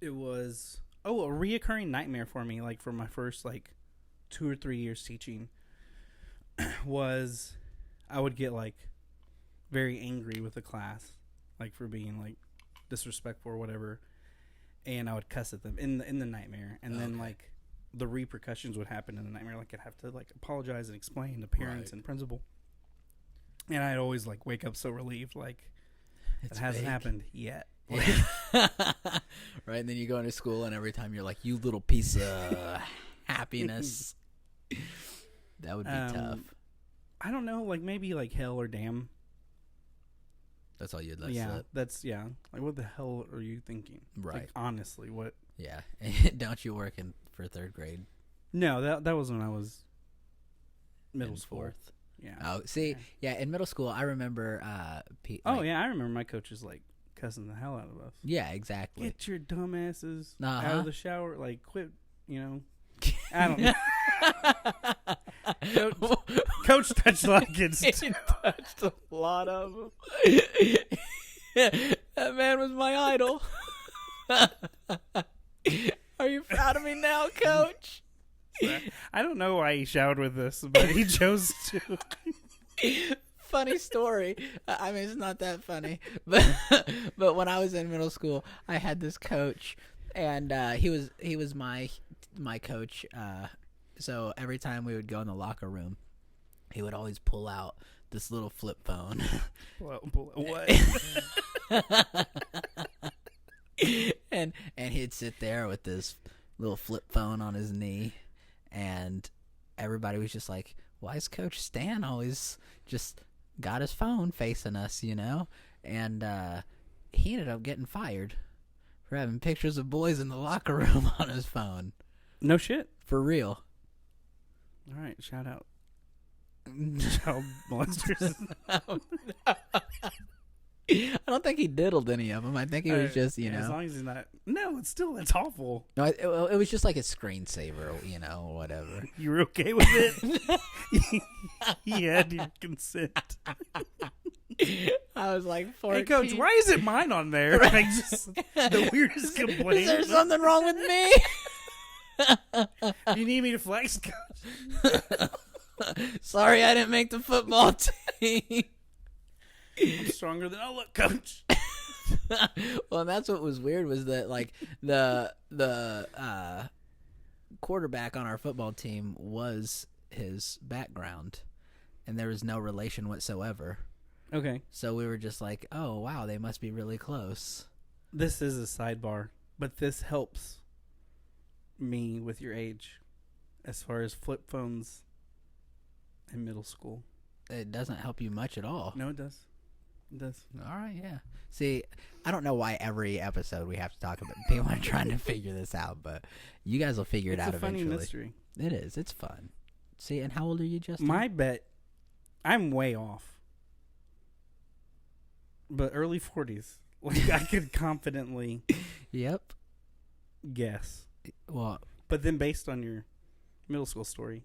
it was a reoccurring nightmare for me. Like for my first like 2 or 3 years teaching, was I would get like very angry with the class, like for being like disrespectful or whatever, and I would cuss at them in the nightmare, and then like the repercussions would happen in the nightmare. Like I'd have to like apologize and explain to parents and principal, and I'd always like wake up so relieved, like it hasn't happened yet. Right, and then you go into school, and every time you're like, "You little piece of happiness," that would be tough. I don't know, like maybe like hell or damn. That's all you'd Yeah, that's Like, what the hell are you thinking? Right. Like, honestly, what? Yeah. Don't you work for third grade? No, that was when I was middle school. Fourth. Yeah. Oh, see, yeah, in middle school, I remember. I remember my coaches like cussing the hell out of us. Yeah, exactly. Get your dumbasses out of the shower. Like, quit. I don't know. Coach touched a lot of kids. He touched a lot of them. That man was my idol. Are you proud of me now, Coach? I don't know why he showered with us, but he chose to. Funny story. I mean, it's not that funny, but when I was in middle school, I had this coach, and he was my coach. So every time we would go in the locker room, he would always pull out this little flip phone. What? and he'd sit there with this little flip phone on his knee, and everybody was just like, "Why is Coach Stan always just got his phone facing us?" And he ended up getting fired for having pictures of boys in the locker room on his phone. No shit. For real. All right, shout out. Child molesters. I don't think he diddled any of them. I think he was just, as long as he's not. No, it's awful. No, it was just like a screensaver, whatever. You were okay with it? He had your consent. I was like 14. Hey, Coach, why is it mine on there? Like, just the weirdest complaint. Is there something wrong with me? You need me to flex, Coach? Sorry, I didn't make the football team. I'm stronger than I look, Coach. Well, and that's what was weird was that like the quarterback on our football team was his background, and there was no relation whatsoever. Okay. So we were just like, oh wow, they must be really close. This is a sidebar, but this helps me with your age as far as flip phones in middle school. It doesn't help you much at all. No, it does. It does. All right, yeah. See, I don't know why every episode we have to talk about people are trying to figure this out, but you guys will figure it out eventually. It's a funny mystery. It is. It's fun. See, and how old are you, Justin? My bet, I'm way off, but early 40s. Like I could confidently Yep. guess. Well, but then based on your middle school story,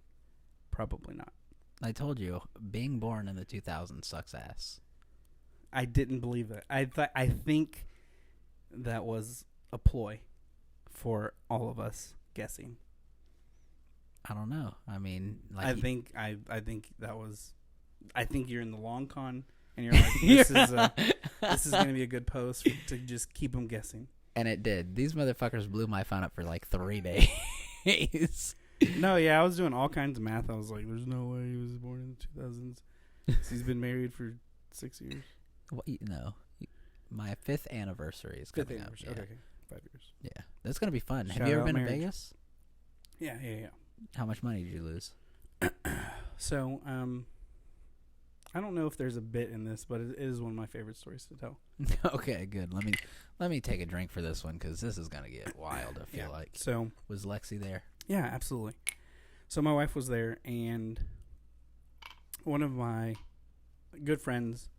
probably not. I told you, being born in the 2000s sucks ass. I didn't believe it. I think that was a ploy for all of us guessing. I don't know. I mean, like I think that was. I think you're in the long con, and you're like, this is going to be a good post to just keep them guessing. And it did. These motherfuckers blew my phone up for like 3 days. No, yeah, I was doing all kinds of math. I was like, there's no way he was born in the 2000s. He's been married for 6 years. Well, my 5th anniversary is coming up. Yeah. Okay. 5 years. Yeah, that's gonna be fun. Shout Have you ever out been marriage. to Vegas? Yeah. How much money did you lose? So, I don't know if there's a bit in this, but it is one of my favorite stories to tell. Okay, good. Let me take a drink for this one because this is gonna get wild. I feel like. So, Was Lexi there? yeah, absolutely. So my wife was there, and one of my good friends,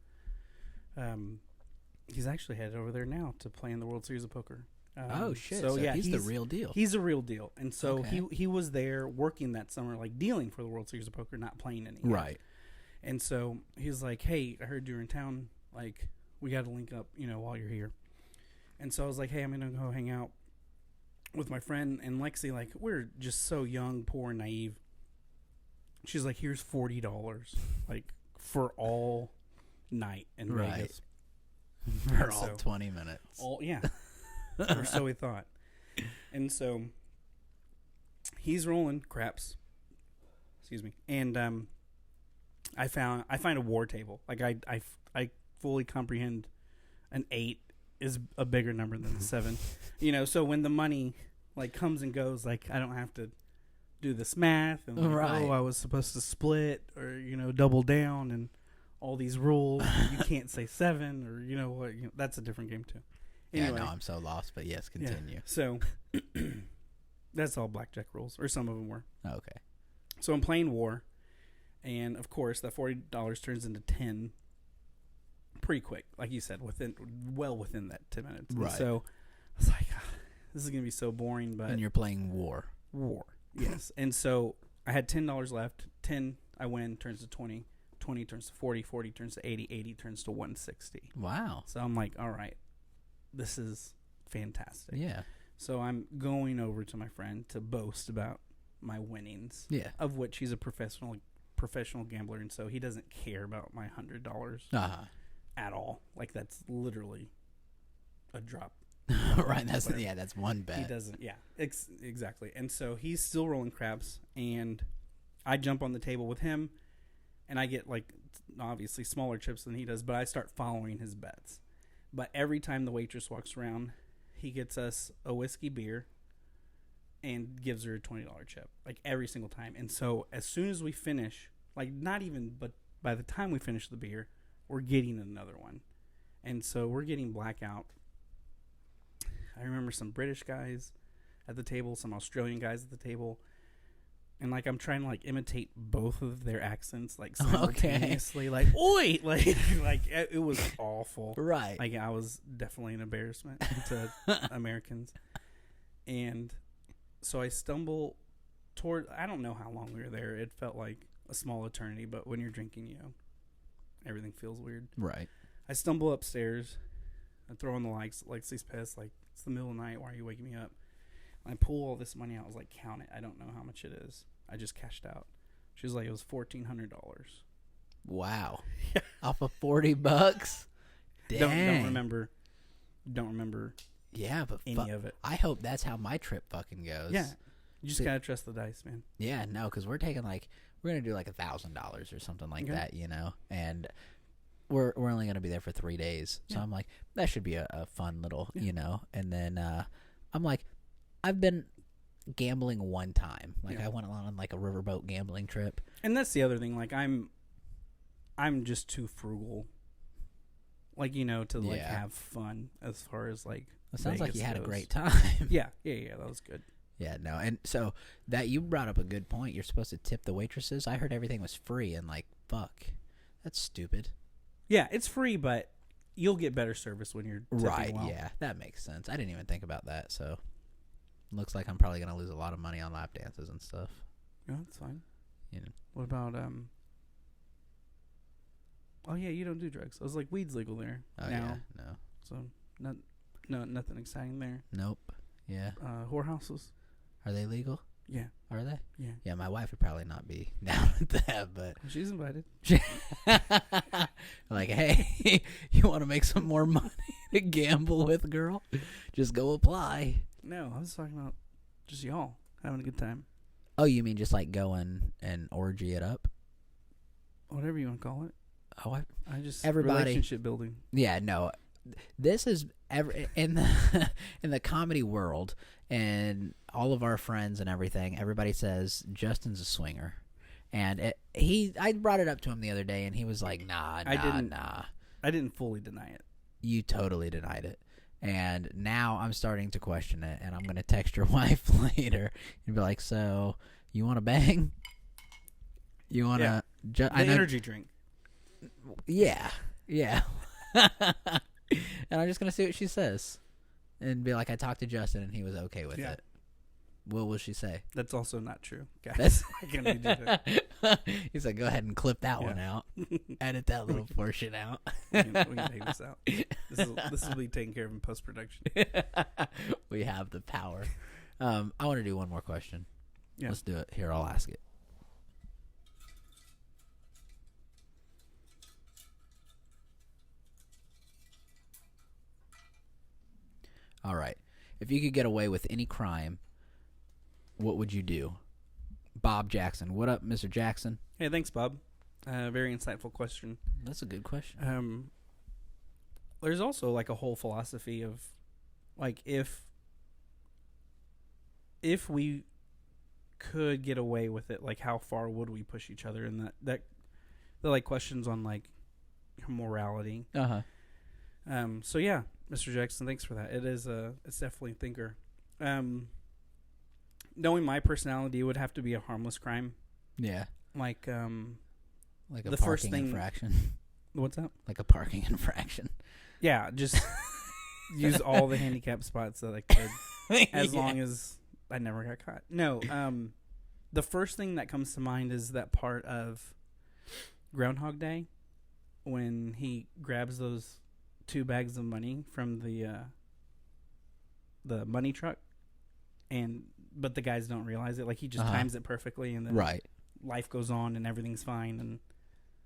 he's actually headed over there now to play in the World Series of Poker. Oh shit! So yeah, he's the real deal. He's a real deal, and so Okay. he was there working that summer, like dealing for the World Series of Poker, not playing any. Right. And so he was like, "Hey, I heard you're in town. Like, we got to link up, while you're here." And so I was like, "Hey, I'm gonna go hang out with my friend and Lexi. Like, we're just so young, poor, and naive." She's like, "Here's $40, like for all night in Right. Vegas." For And all so- 20 minutes. Or so we thought. And so he's rolling craps. Excuse me. And I find a war table. Like I fully comprehend an 8 is a bigger number than a 7. So when the money like comes and goes, like I don't have to do this math and like, Right. I was supposed to split or double down and all these rules. You can't say 7 or what. That's a different game too. Anyway. Yeah, no, I'm so lost. But yes, continue. Yeah. So that's all blackjack rules, or some of them were. Okay. So I'm playing war, and of course that $40 turns into 10 pretty quick, like you said, within that 10 minutes. Right. And so I was like, this is gonna be so boring. But And you're playing war. Yes. And so I had $10 left. 10 I win turns to 20. 20 turns to 40. 40 turns to 80. 80 turns to 160. Wow. So I'm like, all right, this is fantastic. Yeah. So I'm going over to my friend to boast about my winnings. Yeah. Of which he's a professional gambler, and so he doesn't care about my $100 at all. Like that's literally a drop. Right. That's Whatever. that's one bet. He doesn't. Yeah. Exactly. And so he's still rolling craps, and I jump on the table with him, and I get like obviously smaller chips than he does, but I start following his bets. But every time the waitress walks around, he gets us a whiskey beer and gives her a $20 chip. Like every single time. And so as soon as we finish, like not even, but by the time we finish the beer, we're getting another one. And so we're getting blackout. I remember some British guys at the table, some Australian guys at the table. And like I'm trying to like imitate both of their accents like simultaneously. Like, oi! Like it was awful. Right. Like I was definitely an embarrassment to Americans. And so I stumble toward, I don't know how long we were there. It felt like a small eternity, but when you're drinking, everything feels weird. Right. I stumble upstairs. I throw on the lights. Lexi's pissed. Like, it's the middle of the night. Why are you waking me up? And I pull all this money out. I was like, count it. I don't know how much it is. I just cashed out. She was like, it was $1,400. Wow. Off of $40. Dang. Don't remember Yeah, but any of it. I hope that's how my trip fucking goes. Yeah. You just gotta trust the dice, man. Yeah, no, because we're taking we're gonna do like $1,000 or something like that, and we're only gonna be there for 3 days. So I'm like, that should be a fun little, And then I'm like, I've been gambling one time. Like I went on like a riverboat gambling trip. And that's the other thing. Like I'm just too frugal. Like to like have fun as far as like. It sounds like you had a goes. great time. Yeah, that was good. Yeah, no, and so that you brought up a good point. You're supposed to tip the waitresses. I heard everything was free, and like, fuck, that's stupid. Yeah, it's free, but you'll get better service when you're tipping right. well. Yeah, that makes sense. I didn't even think about that. So, looks like I'm probably gonna lose a lot of money on lap dances and stuff. Yeah, that's fine. You know. What about Oh yeah, you don't do drugs. I was like, weed's legal there Oh now. yeah, no. So nothing exciting there. Nope. Yeah. Whorehouses. Are they legal? Yeah. Are they? Yeah. Yeah, my wife would probably not be down with that, but She's invited. like, hey, you want to make some more money to gamble with, girl? Just go apply. No, I was talking about just y'all having a good time. Oh, you mean just like go and orgy it up? Whatever you want to call it. Oh, I just everybody relationship building. Yeah, no. This is in the in the comedy world, and all of our friends and everything. Everybody says Justin's a swinger, and I brought it up to him the other day, and he was like, "Nah." I didn't fully deny it. You totally denied it, and now I'm starting to question it, and I'm gonna text your wife later and be like, "So you want to bang? You want to?" The energy drink. Yeah. And I'm just going to see what she says. And be like, I talked to Justin, and he was okay with it. What will she say? That's also not true, guys. I can't do that. He's like, go ahead and clip that one out. Edit that little portion out. we can take this out. This will be taken care of in post-production. We have the power. I want to do one more question. Yeah. Let's do it. Here, I'll ask it. All right. If you could get away with any crime, what would you do? Bob Jackson. What up, Mr. Jackson? Hey, thanks, Bob. Very insightful question. That's a good question. There's also like a whole philosophy of like if we could get away with it, like how far would we push each other? And that the like questions on like morality. So yeah, Mr. Jackson, thanks for that. It's definitely a thinker. Knowing my personality, it would have to be a harmless crime. Yeah. Like a the parking first thing, infraction. What's that? Like a parking infraction. Yeah, just use all the handicap spots that I could, as long as I never got caught. No, the first thing that comes to mind is that part of Groundhog Day when he grabs those 2 bags of money from the money truck, but the guys don't realize it. Like he just times it perfectly, and then life goes on and everything's fine. And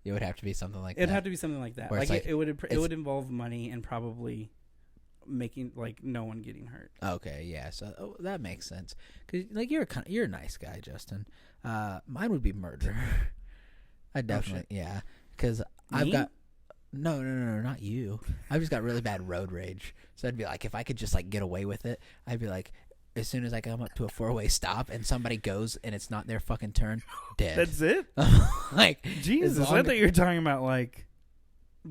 it would have to be something like that. It'd have to be something like that. Like it would involve money and probably making like no one getting hurt. Okay, yeah. So that makes sense. Cause like you're a nice guy, Justin. Mine would be murder. I definitely yeah. Because I've got. No, not you. I've just got really bad road rage. So I'd be like, if I could just like get away with it, I'd be like, as soon as I come up to a 4-way stop and somebody goes and it's not their fucking turn, dead. That's it? Like, Jesus, I thought you were talking about like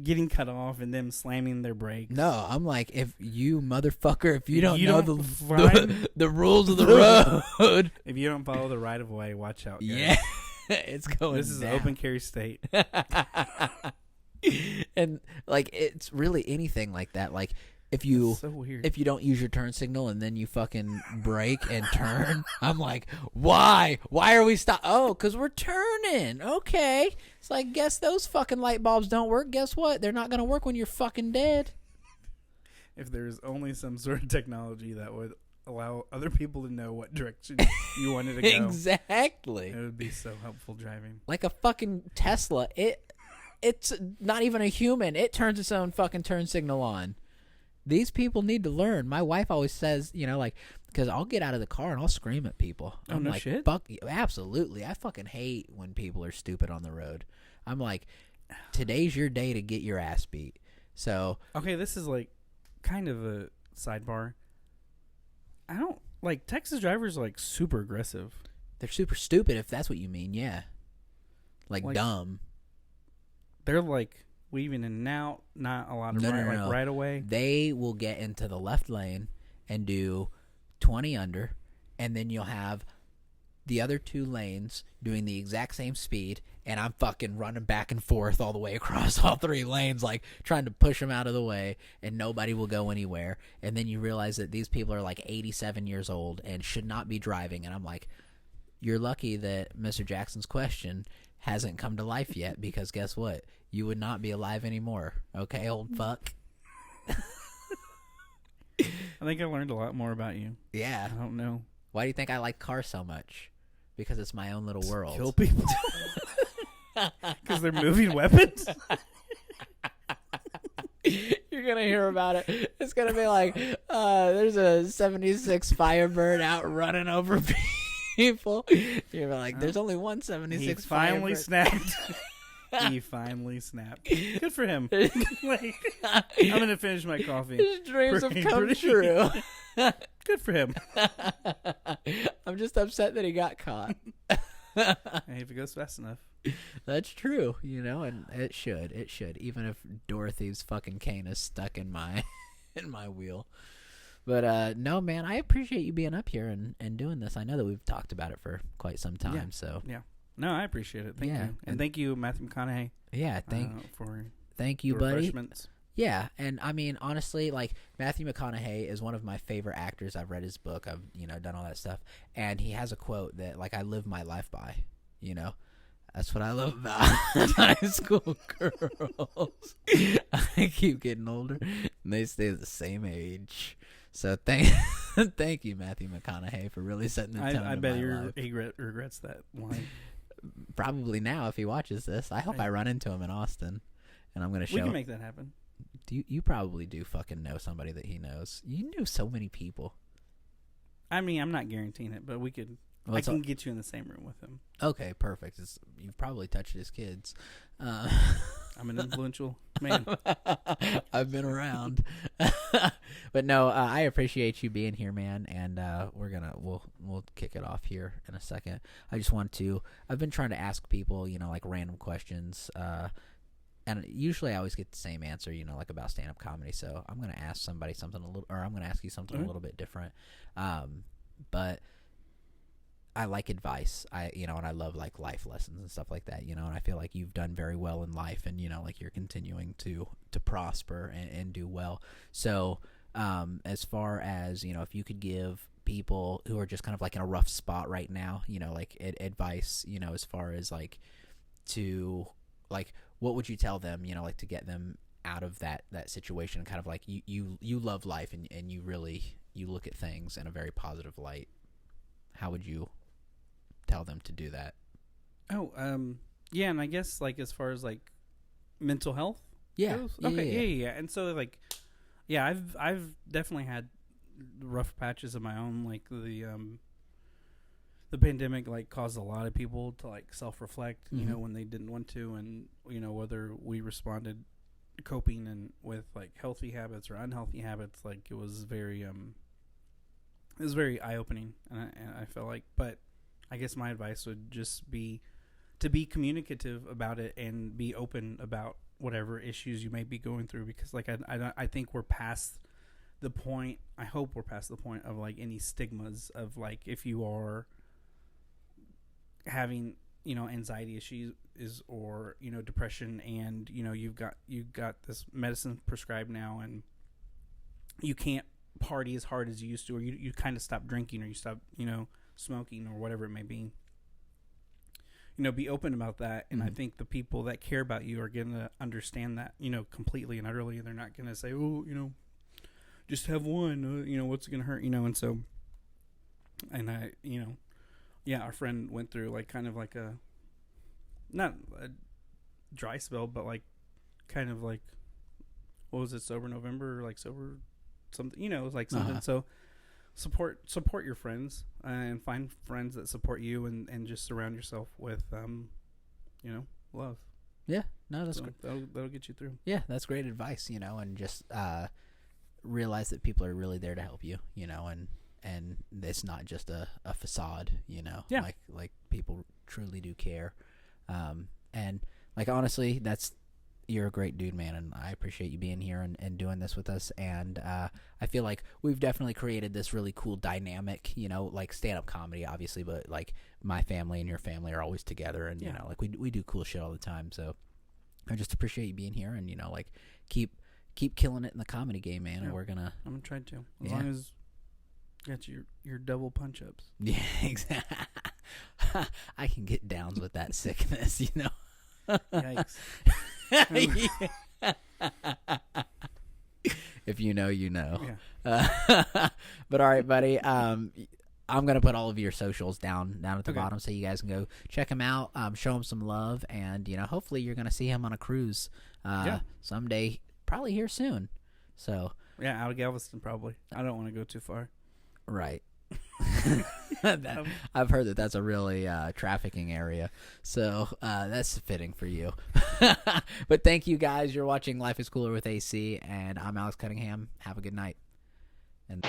getting cut off and them slamming their brakes. No, I'm like, if you motherfucker, if you don't know the rules of the road. If you don't follow the right of way, watch out, guys. Yeah. It's going This is down. an open carry state. And like it's really anything like that. Like if you so weird. If you don't use your turn signal and then you fucking brake and turn, I'm like, why? Why are we stop? Oh, because we're turning. Okay, it's like guess those fucking light bulbs don't work. Guess what? They're not gonna work when you're fucking dead. If there's only some sort of technology that would allow other people to know what direction you wanted to go, exactly, it would be so helpful driving. Like a fucking Tesla. It's not even a human. It turns its own fucking turn signal on. These people need to learn. My wife always says, like, because I'll get out of the car and I'll scream at people. I'm no like, shit? Fuck you. Absolutely. I fucking hate when people are stupid on the road. I'm like, today's your day to get your ass beat. So. Okay, this is like kind of a sidebar. I don't, like, Texas drivers are like super aggressive. They're super stupid if that's what you mean, yeah. Like dumb. They're like weaving in and out, not a lot of right away. They will get into the left lane and do 20 under, and then you'll have the other 2 lanes doing the exact same speed, and I'm fucking running back and forth all the way across all 3 lanes, like trying to push them out of the way, and nobody will go anywhere. And then you realize that these people are like 87 years old and should not be driving, and I'm like, you're lucky that Mr. Jackson's question hasn't come to life yet, because guess what? You would not be alive anymore. Okay, old fuck. I think I learned a lot more about you. Yeah. I don't know. Why do you think I like cars so much? Because it's my own little world. Kill people. Because they're moving weapons? You're going to hear about it. It's going to be like, there's a 76 Firebird out running over people. You're like, there's only 176. He finally snapped. He finally snapped. Good for him. Like, I'm gonna finish my coffee. His dreams have come true. Good for him. I'm just upset that he got caught. Hey, if it goes fast enough. That's true, and it should. Even if Dorothy's fucking cane is stuck in my wheel. But no, man, I appreciate you being up here and doing this. I know that we've talked about it for quite some time. Yeah. So yeah, no, I appreciate it. Thank you, and thank you, Matthew McConaughey. Yeah, thank you, buddy. Yeah, and I mean, honestly, like, Matthew McConaughey is one of my favorite actors. I've read his book. I've done all that stuff, and he has a quote that, like, I live my life by. That's what I love about high school girls. I keep getting older, and they stay the same age. So thank you, Matthew McConaughey, for really setting the tone. I bet he regrets that line. Probably now, if he watches this. I hope I run into him in Austin, and I'm gonna show. We can make that happen. You probably do fucking know somebody that he knows. You know so many people. I mean, I'm not guaranteeing it, but we could. I can get you in the same room with him. Okay, perfect. You've probably touched his kids. I'm an influential man. I've been around. But no, I appreciate you being here, man, and we'll kick it off here in a second. I've been trying to ask people, like, random questions, and usually I always get the same answer, like, about stand-up comedy. So I'm going to ask somebody something I'm going to ask you something a little bit different. But I like advice. And I love, like, life lessons and stuff like that, and I feel like you've done very well in life, and, like, you're continuing to prosper and do well. So, as far as, if you could give people who are just kind of, like, in a rough spot right now, like, advice, as far as, like, to, like, what would you tell them, like, to get them out of that situation, kind of like you love life and you look at things in a very positive light. How would you tell them to do that? Yeah, and I guess, like, as far as, like, mental health goes? Yeah. Okay, yeah. And so, like, yeah, I've definitely had rough patches of my own. Like, the pandemic, like, caused a lot of people to, like, self-reflect, when they didn't want to, and, whether we responded coping and with, like, healthy habits or unhealthy habits. Like, it was very eye-opening, and I felt like, but I guess my advice would just be to be communicative about it and be open about whatever issues you may be going through, because, like, I think we're past the point. I hope we're past the point of, like, any stigmas of, like, if you are having anxiety issues or depression, and you've got this medicine prescribed now, and you can't party as hard as you used to, or you kind of stop drinking, or you stop smoking, or whatever it may be. Be open about that, and I think the people that care about you are going to understand that completely and utterly. They're not going to say, oh, just have one, what's it going to hurt, and so, and I yeah, our friend went through, like, kind of like not a dry spell, but, like, kind of like, what was it, sober November, or, like, sober something, it was like something. So support your friends, and find friends that support you, and just surround yourself with love. Yeah, no, that's great. That'll get you through. Yeah, that's great advice, and just realize that people are really there to help you, and it's not just a facade, Yeah. Like people truly do care. And, like, honestly, you're a great dude, man, and I appreciate you being here and doing this with us. And I feel like we've definitely created this really cool dynamic, like, stand-up comedy, obviously, but, like, my family and your family are always together, and, like, we do cool shit all the time. So I just appreciate you being here, and, like, keep killing it in the comedy game, man. And I'm gonna try to, as long as you got your double punch-ups. Yeah, exactly. I can get downs with that sickness, Yikes. If you know, you know. Yeah. But all right, buddy. I'm gonna put all of your socials down at the bottom, so you guys can go check him out. Show him some love, and hopefully you're gonna see him on a cruise someday, probably here soon. So yeah, out of Galveston, probably. I don't want to go too far. Right. I've heard that that's a really trafficking area, so that's fitting for you. But thank you guys. You're watching Life is Cooler with AC, and I'm Alex Cunningham. Have a good night. And